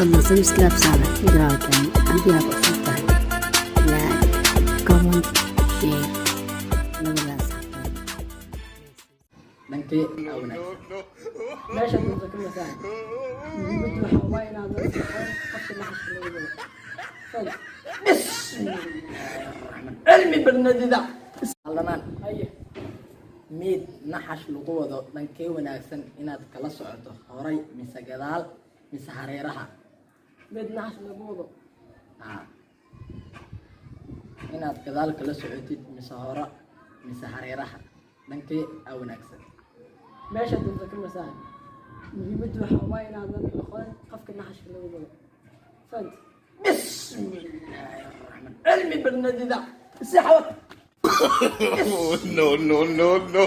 فضل سبسكرايب صار جراكم عندي بسيطة لايك كومنت شير نبغى صحبه dhankee awnaag meesha dunta ka masaan muhiimadu waxa waa inaad dadka qofka la xashiloodo fadlan cilmi barnadida allamaan aye miid naxash lagu wado dhankee wanaagsan inaad kala socoto horay mise gadaal mise hareeraha mid naxas lagu wado inaad gadaal kala socotid mise hore mise hareeraha dhankee wanaagsan meesha dunta ka masaan muhiimadu waxa waa inaad dadka qofka la xashiloodo fadlan cilmi barnadida saxwad no, no, no, no.